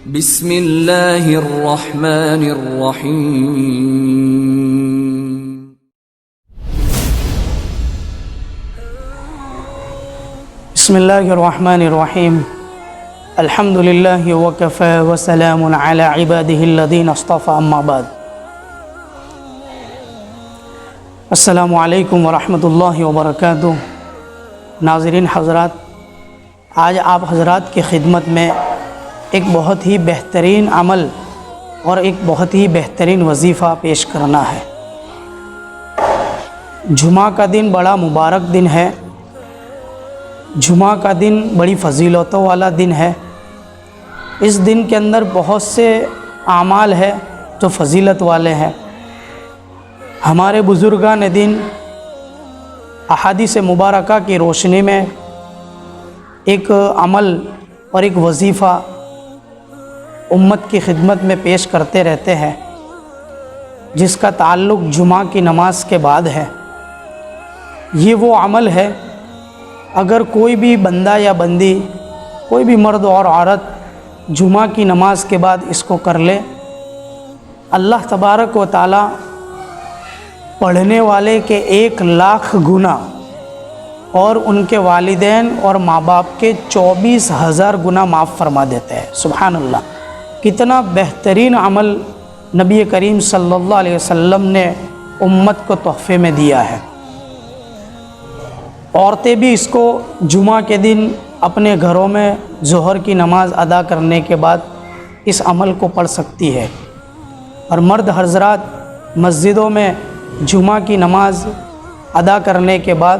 بسم اللہ الرحمن الرحیم بسم اللہ الرحمن الرحیم الحمد للہ وکفى وسلام علی عباده الذین اصطفى اما بعد السلام علیکم ورحمۃ اللہ وبرکاتہ۔ ناظرین حضرات، آج آپ حضرات کی خدمت میں ایک بہت ہی بہترین عمل اور ایک بہت ہی بہترین وظیفہ پیش کرنا ہے۔ جمعہ کا دن بڑا مبارک دن ہے، جمعہ کا دن بڑی فضیلتوں والا دن ہے۔ اس دن کے اندر بہت سے اعمال ہے جو فضیلت والے ہیں۔ ہمارے بزرگان دین احادیث مبارکہ کی روشنی میں ایک عمل اور ایک وظیفہ امت کی خدمت میں پیش کرتے رہتے ہیں، جس کا تعلق جمعہ کی نماز کے بعد ہے۔ یہ وہ عمل ہے، اگر کوئی بھی بندہ یا بندی، کوئی بھی مرد اور عورت جمعہ کی نماز کے بعد اس کو کر لے، اللہ تبارک و تعالی پڑھنے والے کے 1,00,000 گنا اور ان کے والدین اور ماں باپ کے 24,000 گنا معاف فرما دیتے ہیں۔ سبحان اللہ، کتنا بہترین عمل نبی کریم صلی اللہ علیہ وسلم نے امت کو تحفے میں دیا ہے۔ عورتیں بھی اس کو جمعہ کے دن اپنے گھروں میں ظہر کی نماز ادا کرنے کے بعد اس عمل کو پڑھ سکتی ہے، اور مرد حضرات مسجدوں میں جمعہ کی نماز ادا کرنے کے بعد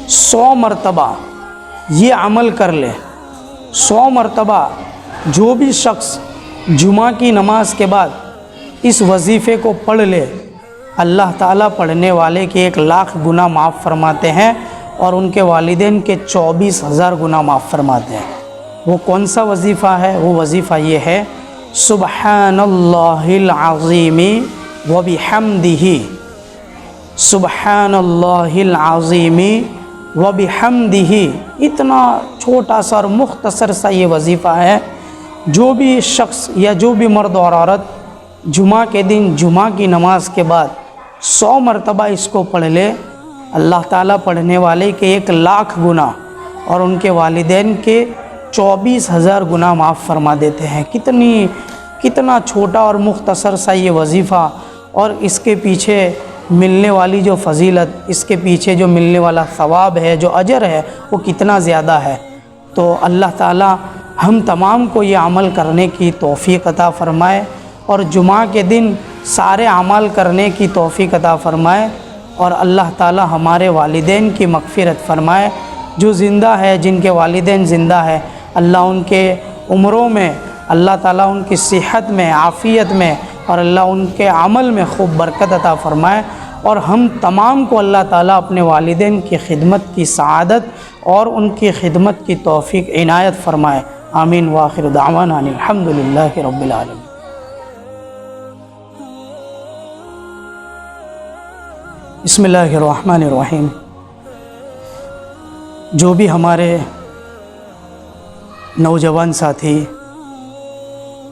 100 مرتبہ یہ عمل کر لے۔ 100 مرتبہ جو بھی شخص جمعہ کی نماز کے بعد اس وظیفے کو پڑھ لے، اللہ تعالیٰ پڑھنے والے کے 1,00,000 گناہ معاف فرماتے ہیں اور ان کے والدین کے 24,000 گناہ معاف فرماتے ہیں۔ وہ کون سا وظیفہ ہے؟ وہ وظیفہ یہ ہے، سبحان اللہ العظیم وبحمدہ، سبحان اللہ العظیم وبحمدہ۔ اتنا چھوٹا سا اور مختصر سا یہ وظیفہ ہے، جو بھی شخص یا جو بھی مرد اور عورت جمعہ کے دن جمعہ کی نماز کے بعد 100 مرتبہ اس کو پڑھ لے، اللہ تعالیٰ پڑھنے والے کے 1,00,000 گناہ اور ان کے والدین کے 24,000 گناہ معاف فرما دیتے ہیں۔ کتنا چھوٹا اور مختصر سا یہ وظیفہ، اور اس کے پیچھے ملنے والی جو فضیلت، اس کے پیچھے جو ملنے والا ثواب ہے، جو اجر ہے، وہ کتنا زیادہ ہے۔ تو اللہ تعالیٰ ہم تمام کو یہ عمل کرنے کی توفیق عطا فرمائے، اور جمعہ کے دن سارے اعمال کرنے کی توفیق عطا فرمائے، اور اللہ تعالیٰ ہمارے والدین کی مغفرت فرمائے۔ جو زندہ ہے، جن کے والدین زندہ ہے، اللہ ان کے عمروں میں، اللہ تعالیٰ ان کی صحت میں، عافیت میں، اور اللہ ان کے عمل میں خوب برکت عطا فرمائے، اور ہم تمام کو اللہ تعالیٰ اپنے والدین کی خدمت کی سعادت اور ان کی خدمت کی توفیق عنایت فرمائے۔ آمین وآخر دعوانا ان الحمد للہ رب العالمین۔ بسم اللہ الرحمن الرحیم۔ جو بھی ہمارے نوجوان ساتھی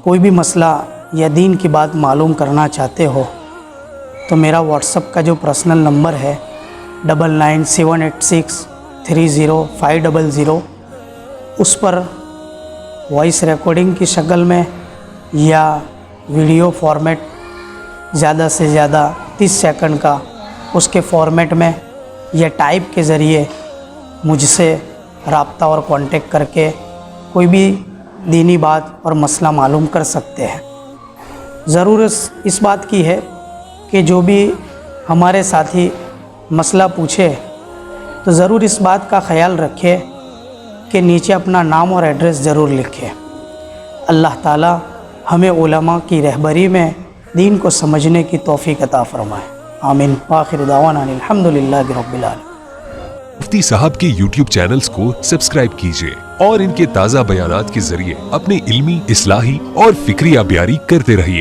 کوئی بھی مسئلہ یا دین کی بات معلوم کرنا چاہتے ہو، تو میرا واٹس ایپ کا جو پرسنل نمبر ہے 9978630500، اس پر وائس ریکارڈنگ کی شکل میں یا ویڈیو فارمیٹ زیادہ سے زیادہ 30 سیکنڈ کا، اس کے فارمیٹ میں یا ٹائپ کے ذریعے مجھ سے رابطہ اور کانٹیکٹ کر کے کوئی بھی دینی بات اور مسئلہ معلوم کر سکتے ہیں۔ ضرورت اس بات کی ہے کہ جو بھی ہمارے ساتھی مسئلہ پوچھے تو ضرور اس بات کا خیال رکھے کہ نیچے اپنا نام اور ایڈریس ضرور لکھے۔ اللہ تعالی ہمیں علماء کی رہبری میں دین کو سمجھنے کی توفیق عطا فرمائے۔ آمین وآخر دعوانا الحمد للہ رب العالمین۔ مفتی صاحب کے YouTube چینلز کو سبسکرائب کیجئے اور ان کے تازہ بیانات کے ذریعے اپنے علمی، اصلاحی اور فکری آبیاری کرتے رہیے۔